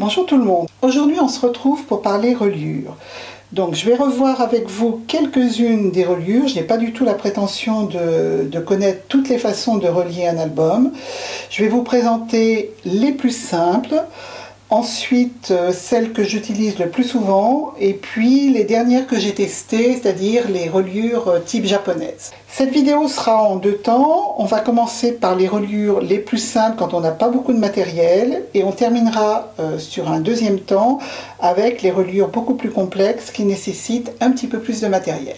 Bonjour tout le monde. Aujourd'hui on se retrouve pour parler reliure. Donc je vais revoir avec vous quelques-unes des reliures. Je n'ai pas du tout la prétention de connaître toutes les façons de relier un album. Je vais vous présenter les plus simples, ensuite celles que j'utilise le plus souvent, et puis les dernières que j'ai testées, c'est-à-dire les reliures type japonaise. Cette vidéo sera en deux temps. On va commencer par les reliures les plus simples quand on n'a pas beaucoup de matériel, et on terminera sur un deuxième temps avec les reliures beaucoup plus complexes qui nécessitent un petit peu plus de matériel.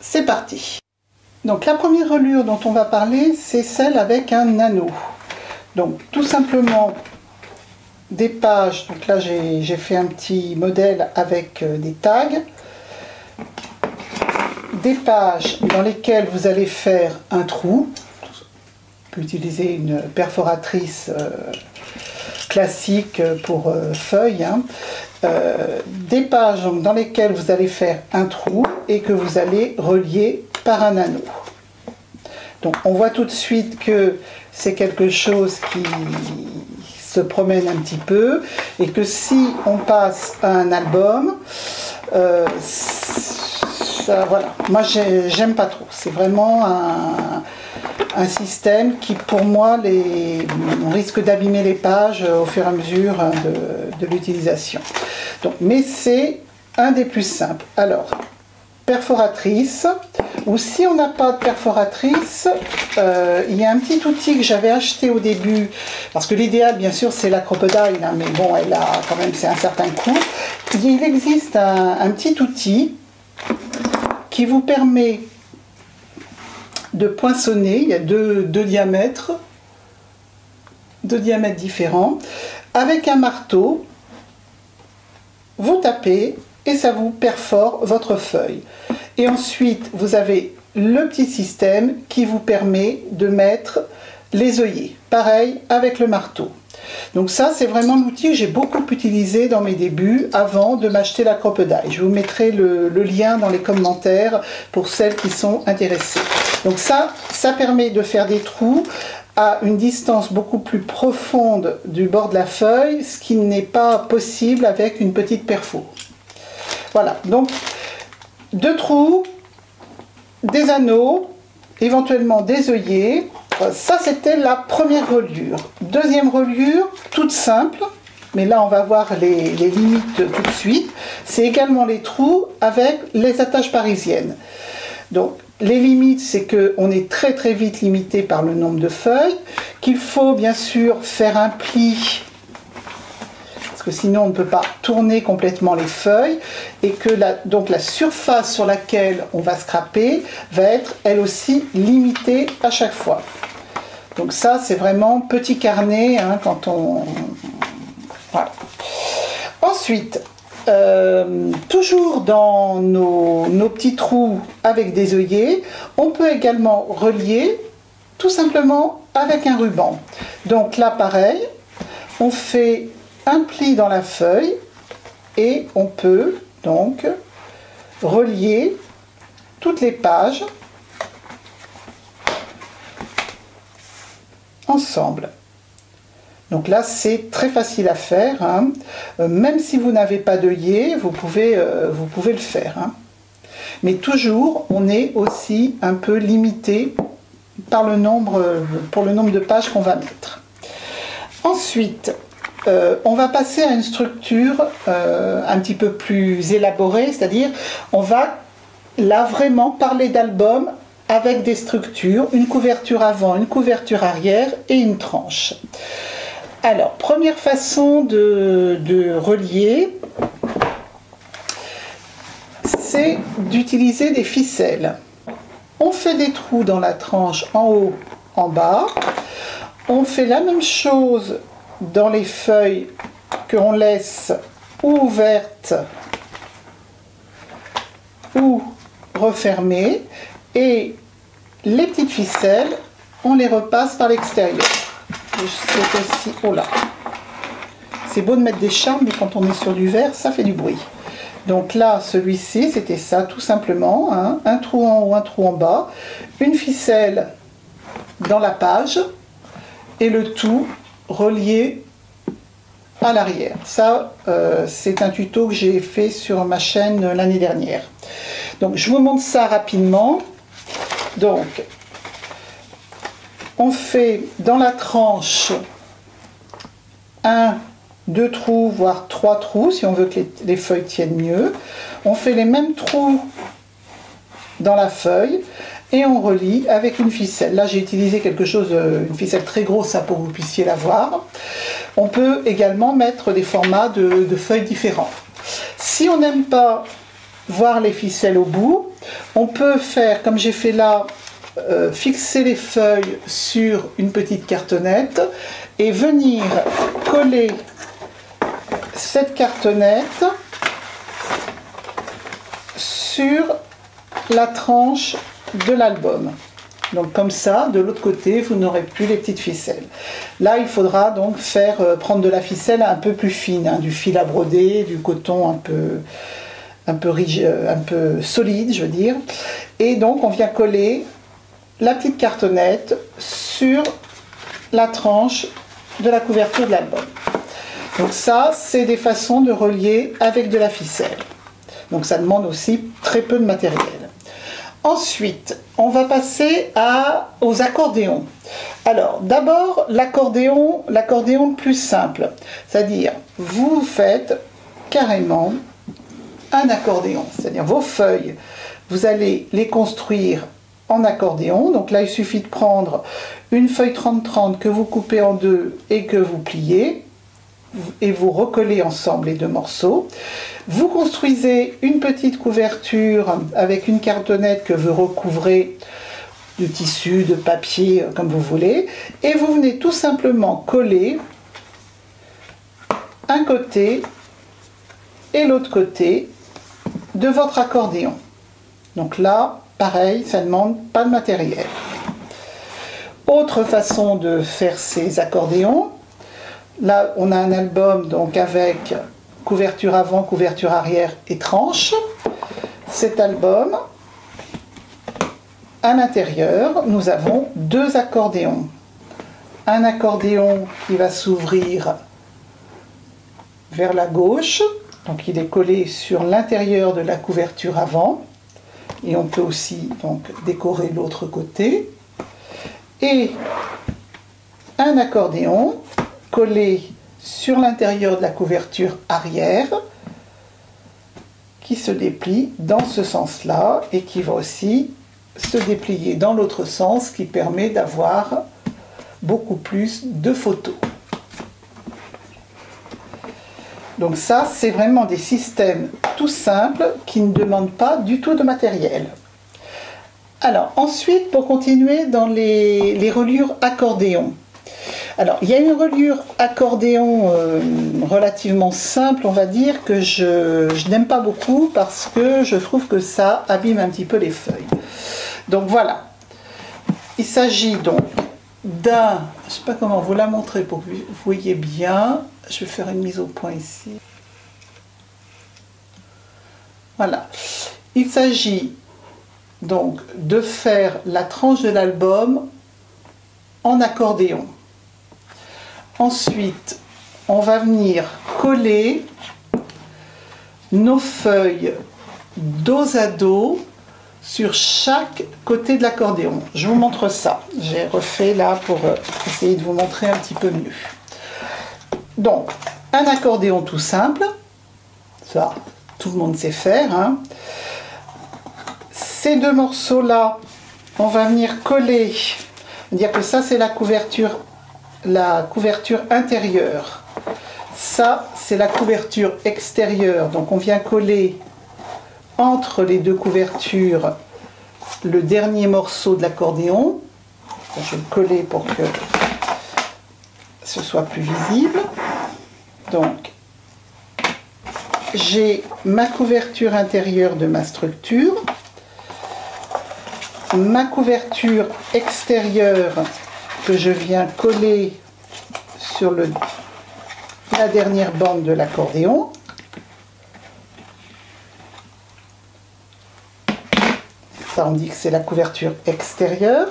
C'est parti. Donc la première reliure dont on va parler, c'est celle avec un anneau. Donc tout simplement des pages, donc là j'ai fait un petit modèle avec des tags, des pages dans lesquelles vous allez faire un trou. On peut utiliser une perforatrice classique pour feuilles, hein. Des pages donc, dans lesquelles vous allez faire un trou et que vous allez relier par un anneau. Donc on voit tout de suite que c'est quelque chose qui se promène un petit peu, et que si on passe à un album, ça, voilà, moi j'aime pas trop. C'est vraiment un système qui pour moi on risque d'abîmer les pages au fur et à mesure de l'utilisation. Donc, mais c'est un des plus simples. Alors, perforatrice, ou si on n'a pas de perforatrice, il y a un petit outil que j'avais acheté au début, parce que l'idéal bien sûr c'est la crocodile, hein, mais bon, elle a quand même, c'est un certain coût. Il existe un petit outil qui vous permet de poinçonner. Il y a deux diamètres différents. Avec un marteau, vous tapez et ça vous perfore votre feuille. Et ensuite, vous avez le petit système qui vous permet de mettre les œillets. Pareil avec le marteau. Donc ça, c'est vraiment l'outil que j'ai beaucoup utilisé dans mes débuts avant de m'acheter la crocodile. Je vous mettrai le lien dans les commentaires pour celles qui sont intéressées. Donc ça permet de faire des trous à une distance beaucoup plus profonde du bord de la feuille, ce qui n'est pas possible avec une petite perfo. Voilà, donc deux trous, des anneaux, éventuellement des œillets. Ça, c'était la première reliure. Deuxième reliure, toute simple, mais là on va voir les limites tout de suite. C'est également les trous avec les attaches parisiennes. Donc les limites, c'est qu'on est très très vite limité par le nombre de feuilles, qu'il faut bien sûr faire un pli, parce que sinon on ne peut pas tourner complètement les feuilles, et que donc la surface sur laquelle on va scraper va être elle aussi limitée à chaque fois. Donc ça, c'est vraiment petit carnet, hein, quand on... Voilà. Ensuite, toujours dans nos petits trous avec des œillets, on peut également relier tout simplement avec un ruban. Donc là, pareil, on fait un pli dans la feuille et on peut donc relier toutes les pages ensemble. Donc là, c'est très facile à faire, hein. Même si vous n'avez pas d'œillet, vous pouvez le faire, hein. Mais toujours, on est aussi un peu limité par le nombre de pages qu'on va mettre. Ensuite, on va passer à une structure un petit peu plus élaborée, c'est-à-dire on va là vraiment parler d'album avec des structures, une couverture avant, une couverture arrière et une tranche. Alors, première façon de relier, c'est d'utiliser des ficelles. On fait des trous dans la tranche en haut, en bas. On fait la même chose dans les feuilles qu'on laisse ouvertes ou refermées. Et les petites ficelles, on les repasse par l'extérieur. Oh là, c'est beau de mettre des charmes, mais quand on est sur du verre, ça fait du bruit. Donc là, celui-ci, c'était ça, tout simplement, hein, un trou en haut, un trou en bas, une ficelle dans la page, et le tout relié à l'arrière. Ça, c'est un tuto que j'ai fait sur ma chaîne l'année dernière. Donc, je vous montre ça rapidement. Donc, on fait dans la tranche 1, 2 trous, voire 3 trous, si on veut que les feuilles tiennent mieux. On fait les mêmes trous dans la feuille et on relie avec une ficelle. Là, j'ai utilisé quelque chose, une ficelle très grosse pour que vous puissiez la voir. On peut également mettre des formats de feuilles différents. Si on n'aime pas voir les ficelles au bout, on peut faire, comme j'ai fait là, fixer les feuilles sur une petite cartonnette et venir coller cette cartonnette sur la tranche de l'album. Donc comme ça, de l'autre côté, vous n'aurez plus les petites ficelles. Là, il faudra donc prendre de la ficelle un peu plus fine, hein, du fil à broder, du coton un peu rigide, un peu solide, je veux dire. Et donc, on vient coller la petite cartonnette sur la tranche de la couverture de l'album. Donc ça, c'est des façons de relier avec de la ficelle. Donc ça demande aussi très peu de matériel. Ensuite, on va passer aux accordéons. Alors, d'abord, l'accordéon le plus simple. C'est-à-dire, vous faites carrément un accordéon. C'est-à-dire, vos feuilles, vous allez les construire en accordéon. Donc là, il suffit de prendre une feuille 30-30 que vous coupez en deux et que vous pliez. Et vous recollez ensemble les deux morceaux. Vous construisez une petite couverture avec une cartonnette que vous recouvrez de tissu, de papier, comme vous voulez. Et vous venez tout simplement coller un côté et l'autre côté de votre accordéon. Donc là, pareil, ça ne demande pas de matériel. Autre façon de faire ces accordéons. Là, on a un album donc avec couverture avant, couverture arrière et tranche. Cet album, à l'intérieur, nous avons deux accordéons. Un accordéon qui va s'ouvrir vers la gauche, donc il est collé sur l'intérieur de la couverture avant. Et on peut aussi donc décorer l'autre côté. Et un accordéon collé sur l'intérieur de la couverture arrière qui se déplie dans ce sens-là et qui va aussi se déplier dans l'autre sens, qui permet d'avoir beaucoup plus de photos. Donc ça, c'est vraiment des systèmes tout simples qui ne demandent pas du tout de matériel. Alors ensuite, pour continuer dans les reliures accordéon. Alors, il y a une reliure accordéon relativement simple, on va dire, que je n'aime pas beaucoup parce que je trouve que ça abîme un petit peu les feuilles. Donc voilà, il s'agit donc d'un, je ne sais pas comment vous la montrer pour que vous voyez bien, je vais faire une mise au point ici. Voilà, il s'agit donc de faire la tranche de l'album en accordéon. Ensuite, on va venir coller nos feuilles dos à dos sur chaque côté de l'accordéon. Je vous montre ça. J'ai refait là pour essayer de vous montrer un petit peu mieux. Donc, un accordéon tout simple. Ça, tout le monde sait faire, hein. Ces deux morceaux-là, on va venir coller. Dire que ça, c'est la couverture intérieure. Ça, c'est la couverture extérieure. Donc, on vient coller entre les deux couvertures le dernier morceau de l'accordéon. Je vais le coller pour que ce soit plus visible. Donc, j'ai ma couverture intérieure de ma structure, ma couverture extérieure que je viens coller sur la dernière bande de l'accordéon. Ça, on dit que c'est la couverture extérieure.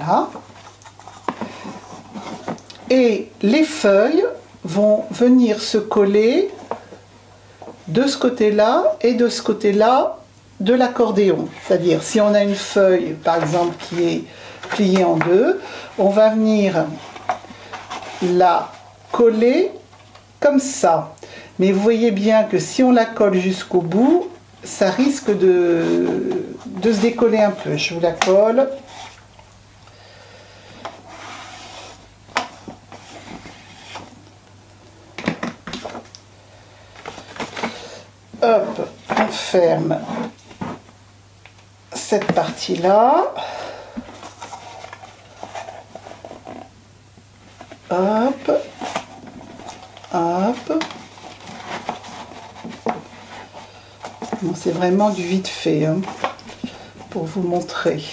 Voilà. Et les feuilles vont venir se coller de ce côté-là et de ce côté-là de l'accordéon. C'est-à-dire, si on a une feuille, par exemple, qui est pliée en deux, on va venir la coller comme ça. Mais vous voyez bien que si on la colle jusqu'au bout, ça risque de se décoller un peu. Je vous la colle. Hop, on ferme cette partie-là. Hop, hop. Bon, c'est vraiment du vite fait hein, pour vous montrer.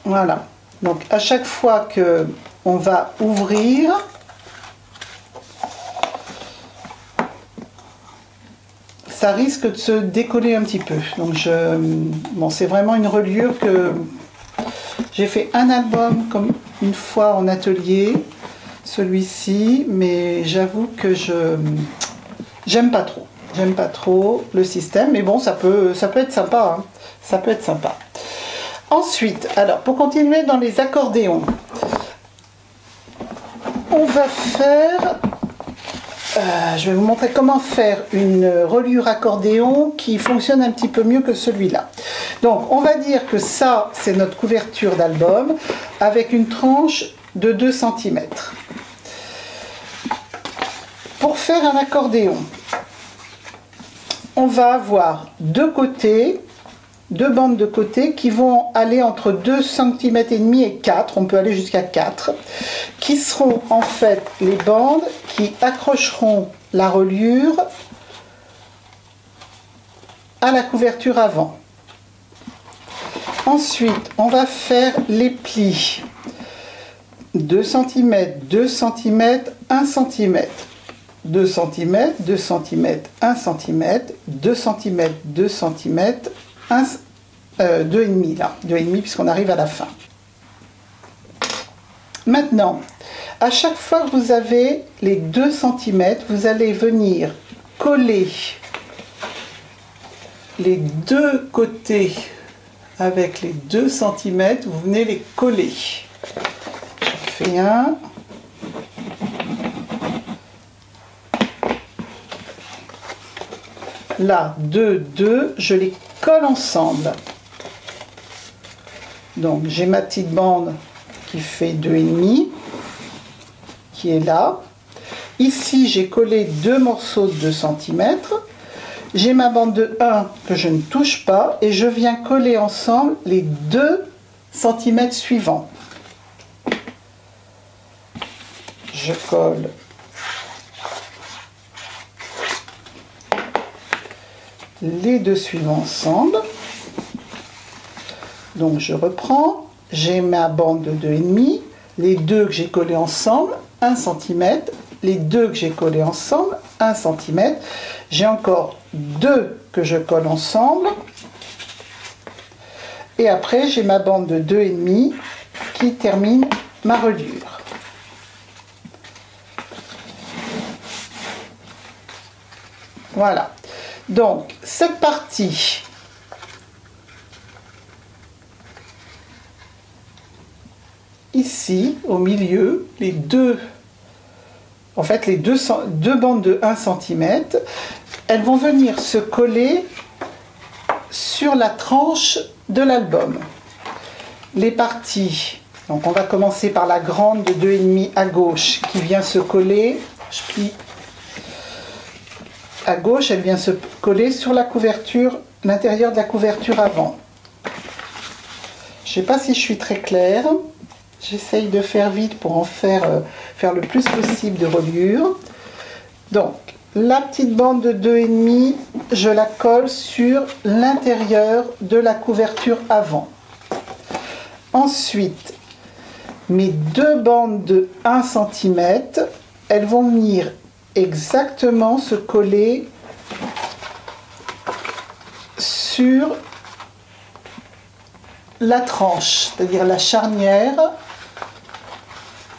Voilà. Donc à chaque fois que on va ouvrir, ça risque de se décoller un petit peu. Donc bon, c'est vraiment une reliure que j'ai fait un album comme une fois en atelier, celui-ci, mais j'avoue que j'aime pas trop le système, mais bon, ça peut être sympa, hein. Ça peut être sympa. Ensuite, alors pour continuer dans les accordéons, on va faire, je vais vous montrer comment faire une reliure accordéon qui fonctionne un petit peu mieux que celui-là. Donc on va dire que ça c'est notre couverture d'album avec une tranche de 2 cm. Pour faire un accordéon, on va avoir deux bandes de côté qui vont aller entre 2,5 cm et 4, on peut aller jusqu'à 4, qui seront en fait les bandes qui accrocheront la reliure à la couverture avant. Ensuite, on va faire les plis. 2 cm, 2 cm, 1 cm. 2 cm, 2 cm, 1 cm, 2 cm, 2 cm, 2,5 là, 2,5 puisqu'on arrive à la fin. Maintenant, à chaque fois que vous avez les 2 cm, vous allez venir coller les deux côtés avec les 2 cm, vous venez les coller. Je fais un. Là, 2, 2, je les colle ensemble. Donc j'ai ma petite bande qui fait 2,5, qui est là. Ici, j'ai collé deux morceaux de 2 cm. J'ai ma bande de 1 que je ne touche pas et je viens coller ensemble les 2 cm suivants. Je colle les deux suivants ensemble. Donc je reprends, j'ai ma bande de 2,5, les deux que j'ai collés ensemble, 1 cm, les deux que j'ai collés ensemble, 1 cm. J'ai encore deux que je colle ensemble. Et après, j'ai ma bande de 2,5 qui termine ma reliure. Voilà. Donc, cette partie, ici, au milieu, les deux bandes de 1 cm, elles vont venir se coller sur la tranche de l'album. Les parties, donc on va commencer par la grande de 2,5 à gauche qui vient se coller, je plie à gauche, elle vient se coller sur la couverture, l'intérieur de la couverture avant. Je ne sais pas si je suis très claire. J'essaye de faire vite pour en faire le plus possible de reliure. Donc, la petite bande de 2,5, je la colle sur l'intérieur de la couverture avant. Ensuite, mes deux bandes de 1 cm, elles vont venir exactement se coller sur la tranche, c'est-à-dire la charnière.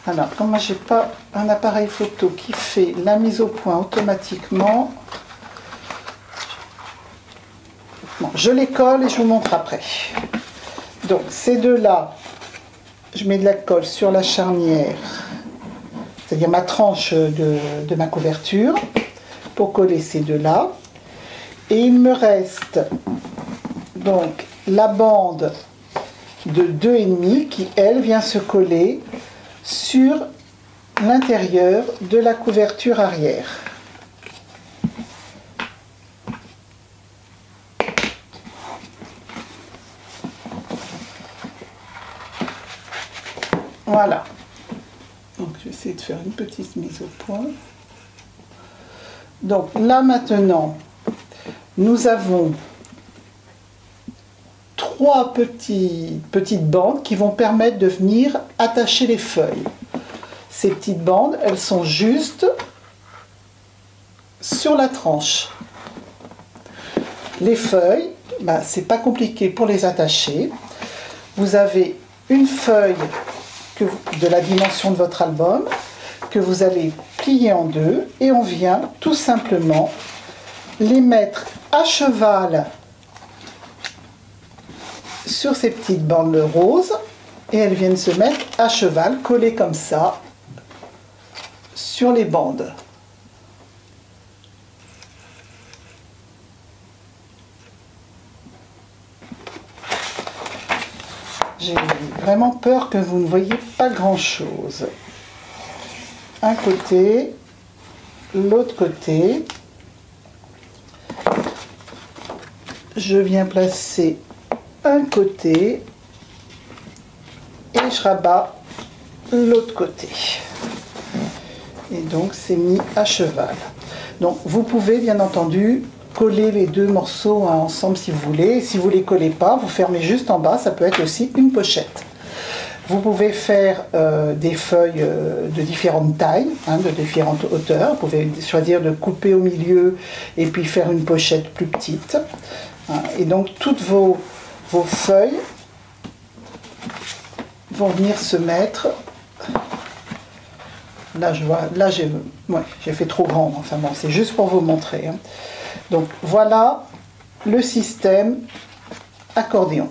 Alors, comme moi j'ai pas un appareil photo qui fait la mise au point automatiquement, bon, je les colle et je vous montre après. Donc ces deux-là, je mets de la colle sur la charnière, c'est-à-dire ma tranche de ma couverture, pour coller ces deux-là. Et il me reste donc la bande de 2,5 qui, elle, vient se coller sur l'intérieur de la couverture arrière. Voilà. Donc je vais essayer de faire une petite mise au point. Donc là maintenant, nous avons trois petites bandes qui vont permettre de venir attacher les feuilles. Ces petites bandes, elles sont juste sur la tranche. Les feuilles, ben, c'est pas compliqué pour les attacher. Vous avez une feuille de la dimension de votre album que vous allez plier en deux et on vient tout simplement les mettre à cheval sur ces petites bandes roses et elles viennent se mettre à cheval, collées comme ça sur les bandes. J'ai vraiment peur que vous ne voyez pas grand-chose. Un côté, l'autre côté. Je viens placer un côté et je rabats l'autre côté. Et donc c'est mis à cheval. Donc vous pouvez bien entendu coller les deux morceaux ensemble si vous voulez. Si vous ne les collez pas, vous fermez juste en bas, ça peut être aussi une pochette. Vous pouvez faire des feuilles de différentes tailles, hein, de différentes hauteurs. Vous pouvez choisir de couper au milieu et puis faire une pochette plus petite. Hein. Et donc toutes vos feuilles vont venir se mettre. Là, je vois, là j'ai fait trop grand, enfin bon, c'est juste pour vous montrer. Hein. Donc voilà le système accordéon.